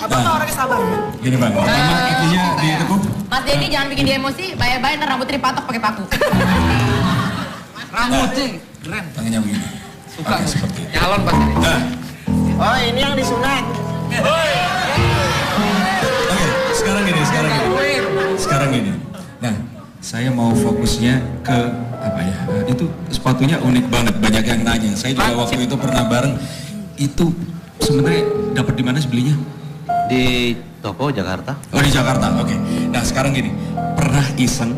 Abang tuh orangnya sabar ya. Gini bang, pertama kakinya ditekuk. Mas Denny jangan bikin dia emosi, bayar-bayar ntar rambutnya dipatok pakai paku. Rambutnya keren. Tangannya begini. Suka seperti itu. nyalon pasti. Oh ini yang disunat. Oke, sekarang gini. Nah, saya mau fokusnya ke apa ya? Itu sepatunya unik banget, banyak yang nanya. Saya juga waktu itu pernah bareng. Itu sebenarnya dapat di mana belinya? Di toko Jakarta. Oh di Jakarta, oke. Nah sekarang gini, pernah iseng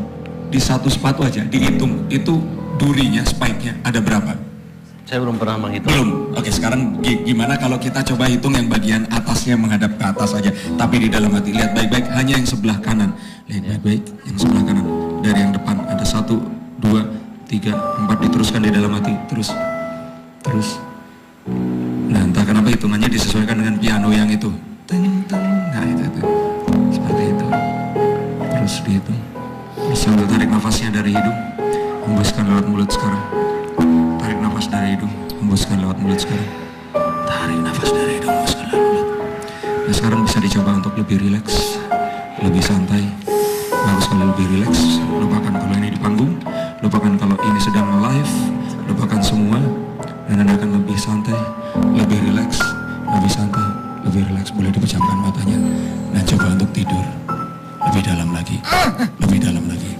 di satu sepatu aja dihitung itu durinya, spike-nya ada berapa? Saya belum pernah menghitung. Belum. Oke, sekarang gimana kalau kita coba hitung yang bagian atasnya menghadap ke atas aja, tapi di dalam hati lihat baik-baik, hanya yang sebelah kanan. Lihat baik-baik yang sebelah kanan. Dari yang depan ada 1, 2, 3, 4 diteruskan di dalam hati, terus. Nah, entah kenapa hitungannya disesuaikan dengan piano yang itu. Teng teng. Nah, itu. Seperti itu. Terus dihitung. Terus sambil tarik nafasnya dari hidung, hembuskan lewat mulut sekarang. Tarik nafas dari hidung, hembuskan lewat mulut sekarang. Tarik nafas dari hidung, hembuskan lewat mulut. Nah sekarang bisa dicoba untuk lebih rileks, lebih santai. Bagus sekali lebih rileks. Lupakan kalau ini di panggung, lupakan kalau ini sedang live, lupakan semua. Dan Anda akan lebih santai, lebih rileks, lebih santai, lebih rileks. Boleh dipejamkan matanya. Dan coba untuk tidur lebih dalam lagi, lebih dalam lagi,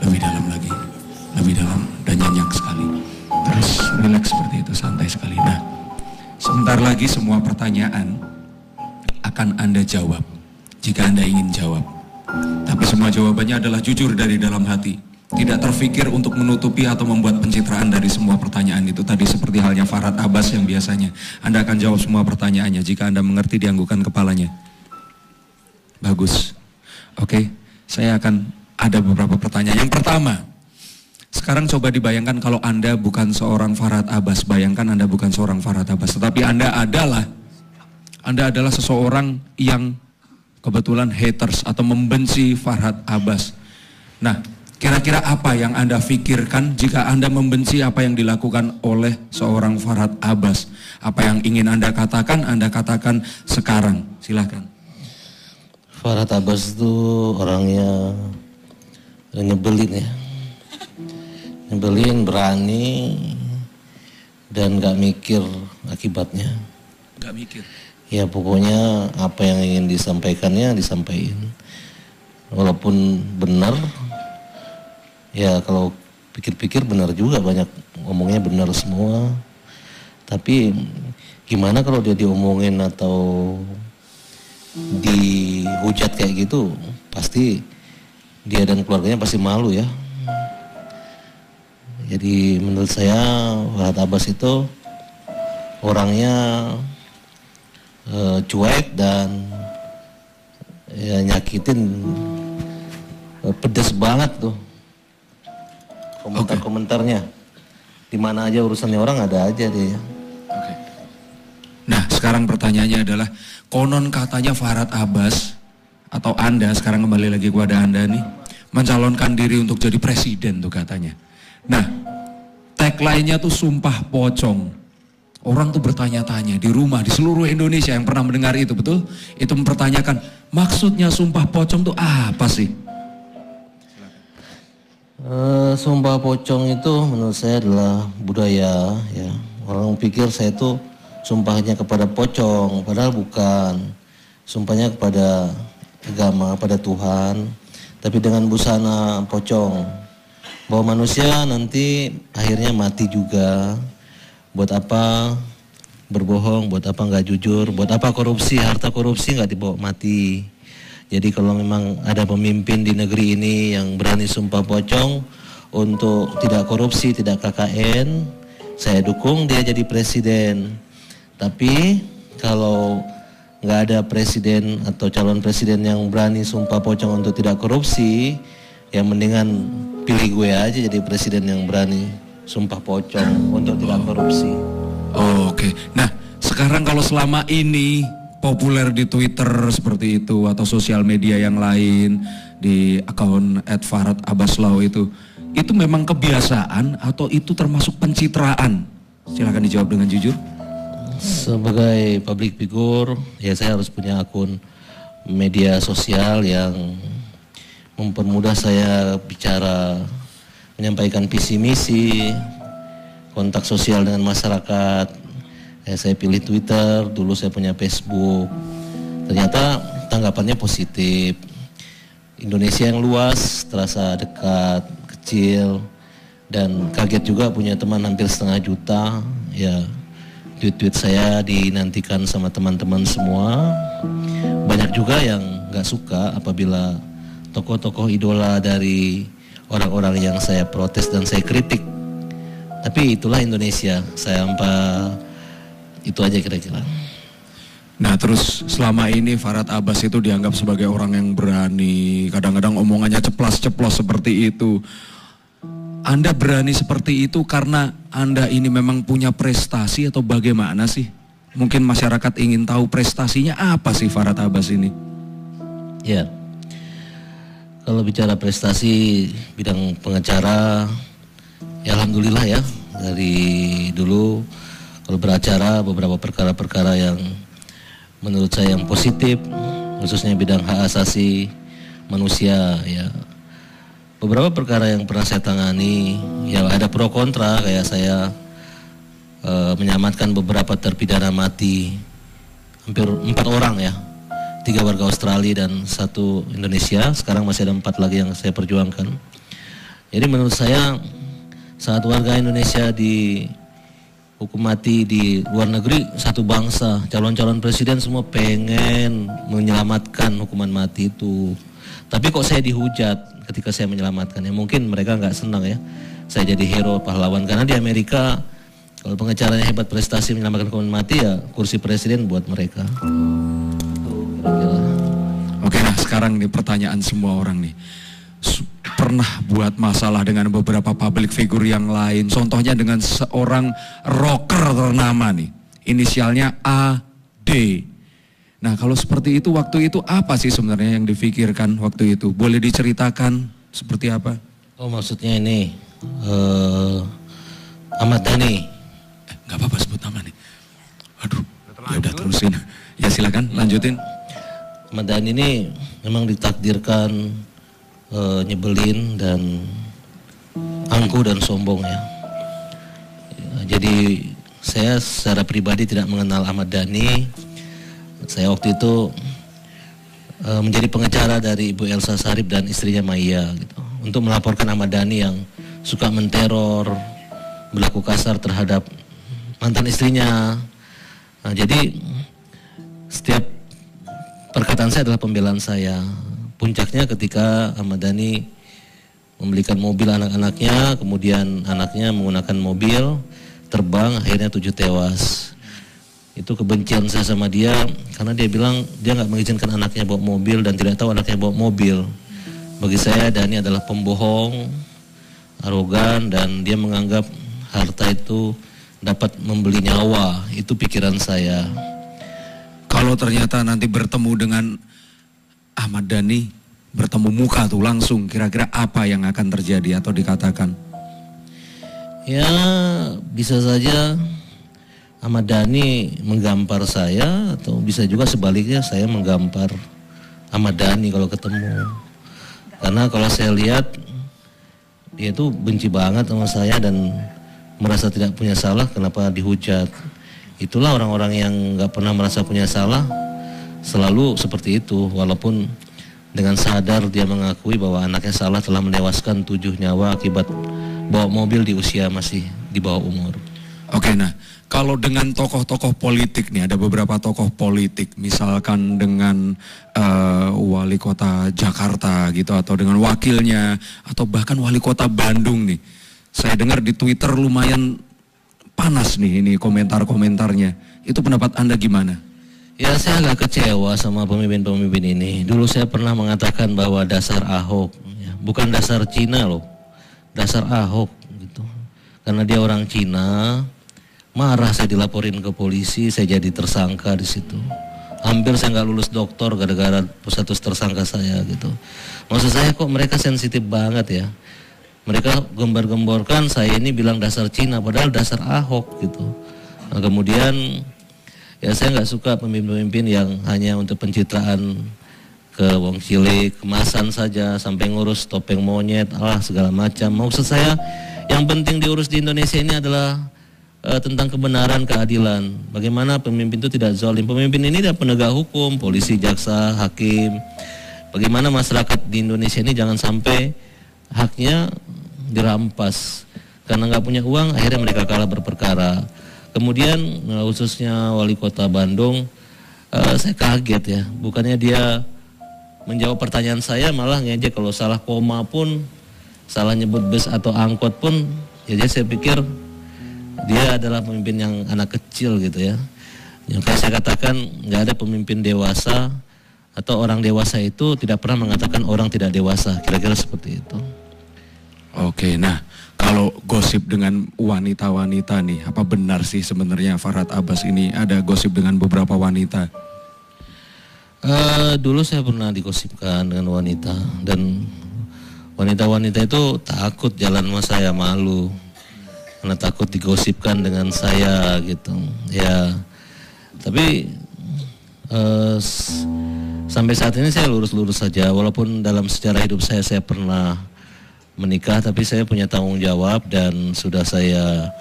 lebih dalam lagi, lebih dalam dan nyenyak sekali. Terus rileks seperti itu, santai sekali. Nah, sebentar lagi semua pertanyaan akan Anda jawab jika Anda ingin jawab. Tapi semua jawabannya adalah jujur dari dalam hati. Tidak terfikir untuk menutupi atau membuat pencitraan dari semua pertanyaan itu. Tadi seperti halnya Farhad Abbas yang biasanya Anda akan jawab semua pertanyaannya jika Anda mengerti dianggukkan kepalanya. Bagus. Oke, saya akan ada beberapa pertanyaan. Yang pertama, sekarang coba dibayangkan kalau Anda bukan seorang Farhad Abbas. Bayangkan Anda bukan seorang Farhad Abbas, tetapi Anda adalah seseorang yang kebetulan haters atau membenci Farhad Abbas. Nah, kira-kira apa yang Anda pikirkan jika Anda membenci apa yang dilakukan oleh seorang Farhad Abbas? Apa yang ingin Anda katakan sekarang. Silakan. Farhad Abbas itu orangnya nyebelin ya. Nyebelin, berani, dan gak mikir akibatnya. Gak mikir? Ya pokoknya apa yang ingin disampaikannya disampaikan. Walaupun benar, ya kalau pikir-pikir benar juga, banyak ngomongnya benar semua. Tapi gimana kalau dia diomongin atau dihujat kayak gitu, pasti dia dan keluarganya pasti malu ya. Jadi menurut saya Farhad Abbas itu orangnya cuek dan ya nyakitin, pedes banget tuh komentar-komentarnya. Dimana aja urusannya orang ada aja dia. Oke. Nah sekarang pertanyaannya adalah, konon katanya Farhad Abbas atau Anda, sekarang kembali lagi kepada Anda nih, mencalonkan diri untuk jadi presiden tuh katanya. Nah, tagline-nya tuh sumpah pocong. Orang tuh bertanya-tanya di rumah, di seluruh Indonesia yang pernah mendengar itu, betul? Itu mempertanyakan, maksudnya sumpah pocong tuh apa sih? Sumpah pocong itu menurut saya adalah budaya ya. Orang pikir saya tuh sumpahnya kepada pocong, padahal bukan. Sumpahnya kepada agama, pada Tuhan, tapi dengan busana pocong. Bahwa manusia nanti akhirnya mati juga. Buat apa berbohong, buat apa nggak jujur, buat apa korupsi, harta korupsi nggak dibawa mati. Jadi kalau memang ada pemimpin di negeri ini yang berani sumpah pocong untuk tidak korupsi, tidak KKN, saya dukung dia jadi presiden. Tapi kalau nggak ada presiden atau calon presiden yang berani sumpah pocong untuk tidak korupsi, ya mendingan pilih gue aja jadi presiden yang berani sumpah pocong untuk tidak korupsi. Oke. Nah, sekarang kalau selama ini populer di Twitter seperti itu atau sosial media yang lain di akun @FarhadAbbasLaw itu memang kebiasaan atau itu termasuk pencitraan? Silakan dijawab dengan jujur. sebagai public figure, ya saya harus punya akun media sosial yang mempermudah saya bicara, menyampaikan visi misi, kontak sosial dengan masyarakat. Ya, saya pilih Twitter, dulu saya punya Facebook. Ternyata tanggapannya positif. Indonesia yang luas, terasa dekat, kecil, dan kaget juga punya teman hampir 1,5 juta. Ya, tweet-tweet saya dinantikan sama teman-teman semua. Banyak juga yang gak suka apabila tokoh-tokoh idola dari orang-orang yang saya protes dan saya kritik. Tapi itulah Indonesia, saya itu aja kira-kira. Nah terus selama ini Farhad Abbas itu dianggap sebagai orang yang berani, kadang-kadang omongannya ceplas-ceplos seperti itu. Anda berani seperti itu karena Anda ini memang punya prestasi atau bagaimana sih? Mungkin masyarakat ingin tahu prestasinya apa sih Farhad Abbas ini? Ya, kalau bicara prestasi bidang pengacara, ya alhamdulillah ya. Dari dulu kalau beracara beberapa perkara-perkara yang menurut saya yang positif, khususnya bidang hak asasi manusia, ya beberapa perkara yang pernah saya tangani, ya ada pro kontra, kayak saya menyelamatkan beberapa terpidana mati, hampir 4 orang ya, 3 warga Australia dan 1 Indonesia. Sekarang masih ada 4 lagi yang saya perjuangkan. Jadi menurut saya saat warga Indonesia dihukum mati di luar negeri, satu bangsa, calon-calon presiden semua pengen menyelamatkan hukuman mati itu. Tapi kok saya dihujat ketika saya menyelamatkan, ya mungkin mereka nggak senang ya saya jadi hero pahlawan, karena di Amerika kalau pengacaranya hebat prestasi menyelamatkan hukuman mati, ya kursi presiden buat mereka. Oke, nah sekarang nih pertanyaan semua orang nih, pernah buat masalah dengan beberapa public figure yang lain, contohnya dengan seorang rocker ternama nih, inisialnya AD. Nah kalau seperti itu, waktu itu apa sih sebenarnya yang difikirkan waktu itu? Boleh diceritakan seperti apa? Oh maksudnya ini Ahmad Dhani. Gak apa-apa sebut nama nih. Aduh, ya udah terusin. Ya silakan lanjutin. Ahmad Dhani ini memang ditakdirkan nyebelin dan angkuh dan sombong ya. Jadi saya secara pribadi tidak mengenal Ahmad Dhani. Saya waktu itu menjadi pengacara dari Ibu Elsa Sharif dan istrinya Maya gitu, untuk melaporkan Ahmad Dhani yang suka menteror, berlaku kasar terhadap mantan istrinya. Nah, jadi setiap perkataan saya adalah pembelaan saya. Puncaknya ketika Ahmad Dhani membelikan mobil anak-anaknya, kemudian anaknya menggunakan mobil terbang, akhirnya 7 tewas. Itu kebencian saya sama dia, karena dia bilang dia nggak mengizinkan anaknya bawa mobil dan tidak tahu anaknya bawa mobil. Bagi saya Dhani adalah pembohong, arogan, dan dia menganggap harta itu dapat membeli nyawa. Itu pikiran saya. Kalau ternyata nanti bertemu dengan Ahmad Dhani, bertemu muka tuh langsung, kira-kira apa yang akan terjadi atau dikatakan? Ya bisa saja Ahmad Dhani menggampar saya, atau bisa juga sebaliknya saya menggampar Ahmad Dhani kalau ketemu. Karena kalau saya lihat dia itu benci banget sama saya dan merasa tidak punya salah, kenapa dihujat. Itulah orang-orang yang gak pernah merasa punya salah selalu seperti itu, walaupun dengan sadar dia mengakui bahwa anaknya salah telah menewaskan 7 nyawa akibat bawa mobil di usia masih di bawah umur. Oke, nah kalau dengan tokoh-tokoh politik nih, ada beberapa tokoh politik, misalkan dengan wali kota Jakarta gitu, atau dengan wakilnya, atau bahkan wali kota Bandung nih. Saya dengar di Twitter lumayan panas nih ini komentar-komentarnya. Itu pendapat Anda gimana? Ya saya agak kecewa sama pemimpin-pemimpin ini. Dulu saya pernah mengatakan bahwa dasar Ahok, ya, bukan dasar Cina loh, dasar Ahok gitu. Karena dia orang Cina. Marah saya dilaporin ke polisi, saya jadi tersangka di situ. Hampir saya nggak lulus doktor gara-gara status tersangka saya gitu. Maksud saya kok mereka sensitif banget ya. Mereka gembar-gemborkan saya ini bilang dasar Cina, padahal dasar Ahok gitu. Nah, kemudian Ya saya nggak suka pemimpin-pemimpin yang hanya untuk pencitraan ke wong cilik, kemasan saja, sampai ngurus topeng monyet, segala macam. Maksud saya yang penting diurus di Indonesia ini adalah tentang kebenaran, keadilan. Bagaimana pemimpin itu tidak zalim. Pemimpin ini adalah penegak hukum, polisi, jaksa, hakim. Bagaimana masyarakat di Indonesia ini jangan sampai haknya dirampas karena nggak punya uang, akhirnya mereka kalah berperkara. Kemudian khususnya wali kota Bandung, saya kaget ya, bukannya dia menjawab pertanyaan saya, malah ngejek. Kalau salah koma pun, salah nyebut bus atau angkot pun, ya saya pikir dia adalah pemimpin yang anak kecil gitu ya. Yang kayak saya katakan, nggak ada pemimpin dewasa atau orang dewasa itu tidak pernah mengatakan orang tidak dewasa, kira-kira seperti itu. Oke, nah kalau gosip dengan wanita-wanita nih, apa benar sih sebenarnya Farhad Abbas ini ada gosip dengan beberapa wanita? Dulu saya pernah digosipkan dengan wanita, dan wanita-wanita itu takut jalan sama saya, malu karena takut digosipkan dengan saya gitu ya. Tapi sampai saat ini saya lurus-lurus saja, walaupun dalam sejarah hidup saya pernah menikah, tapi saya punya tanggung jawab dan sudah saya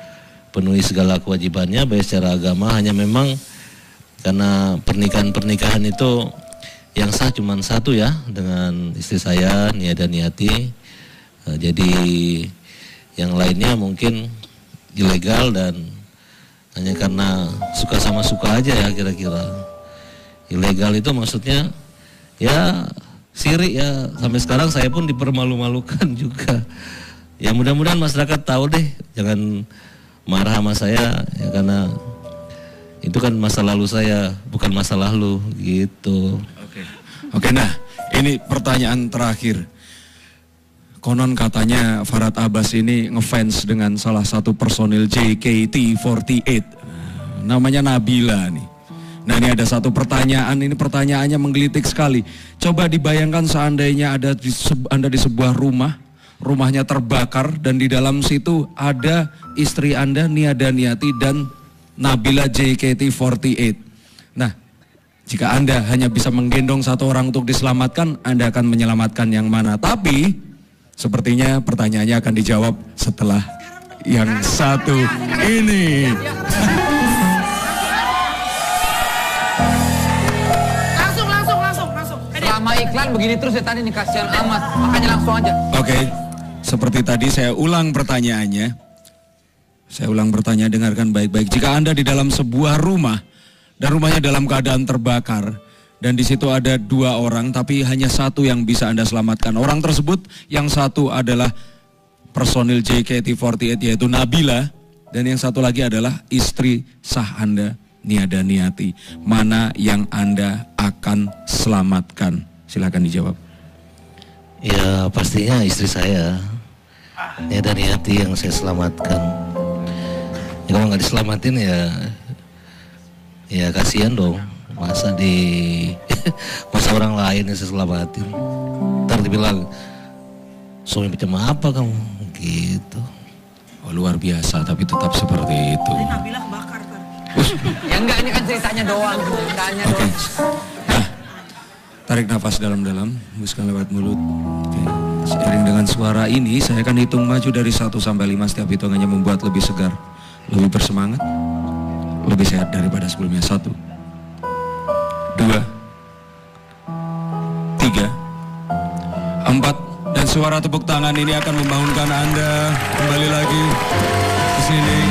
penuhi segala kewajibannya baik secara agama. Hanya memang karena pernikahan itu yang sah cuma satu ya, dengan istri saya Nia dan Niati. Jadi yang lainnya mungkin ilegal dan hanya karena suka sama suka aja ya kira-kira. Ilegal itu maksudnya ya sirik ya, sampai sekarang saya pun dipermalu-malukan juga. Ya mudah-mudahan masyarakat tahu deh, jangan marah sama saya ya, karena itu kan masa lalu saya, bukan masa lalu gitu. Oke, nah ini pertanyaan terakhir. Konon katanya Farhad Abbas ini ngefans dengan salah satu personil JKT48, namanya Nabila nih. Nah ini ada satu pertanyaan, ini pertanyaannya menggelitik sekali. Coba dibayangkan seandainya Anda di sebuah rumah, rumahnya terbakar dan di dalam situ ada istri Anda Nia Daniati dan Nabila JKT48. Nah, jika Anda hanya bisa menggendong satu orang untuk diselamatkan, Anda akan menyelamatkan yang mana? Tapi sepertinya pertanyaannya akan dijawab setelah yang satu ini. Langsung. Selama iklan begini terus ya tadi nih, kasihan amat. Makanya langsung aja. Oke, seperti tadi saya ulang pertanyaannya. Saya ulang pertanyaan, dengarkan baik-baik. Jika Anda di dalam sebuah rumah dan rumahnya dalam keadaan terbakar, dan di situ ada dua orang, tapi hanya satu yang bisa Anda selamatkan. Orang tersebut yang satu adalah personil JKT48 yaitu Nabila, dan yang satu lagi adalah istri sah Anda Nia Daniati. Mana yang Anda akan selamatkan? Silakan dijawab. Ya pastinya istri saya Nia Daniati yang saya selamatkan. Ya, kalau nggak diselamatin ya kasihan dong. Masa orang lain yang saya selamatin, ntar dibilang suami macam apa kamu gitu. Oh, luar biasa, tapi tetap seperti itu. Nabila kebakar kan. Ya enggak, ini kan ceritanya doang. Oke. Nah, tarik nafas dalam-dalam, hembuskan lewat mulut. Oke. Seiring dengan suara ini, saya akan hitung maju dari 1 sampai 5. Setiap hitungannya membuat lebih segar, lebih bersemangat, lebih sehat daripada sebelumnya. 1, 2, 3, 4, dan suara tepuk tangan ini akan membangunkan Anda kembali lagi ke sini.